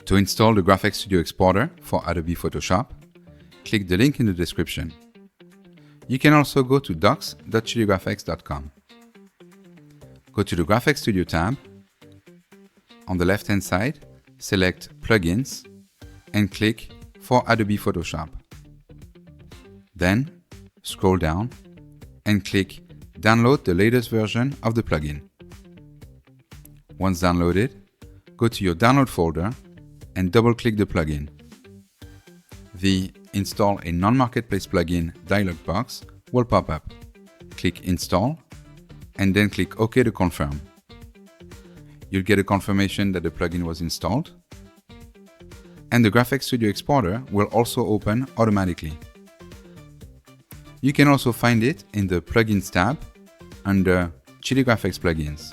To install the GraFx Studio Exporter for Adobe Photoshop, click the link in the description. You can also go to docs.chiligrafx.com. Go to the GraFx Studio tab. On the left-hand side, select Plugins and click for Adobe Photoshop. Then, scroll down and click Download the latest version of the plugin. Once downloaded, go to your download folder and double-click the plugin. The Install a Non-Marketplace plugin dialog box will pop up. Click Install and then click OK to confirm. You'll get a confirmation that the plugin was installed, and the GraFx Studio Exporter will also open automatically. You can also find it in the Plugins tab under CHILI GraFx plugins.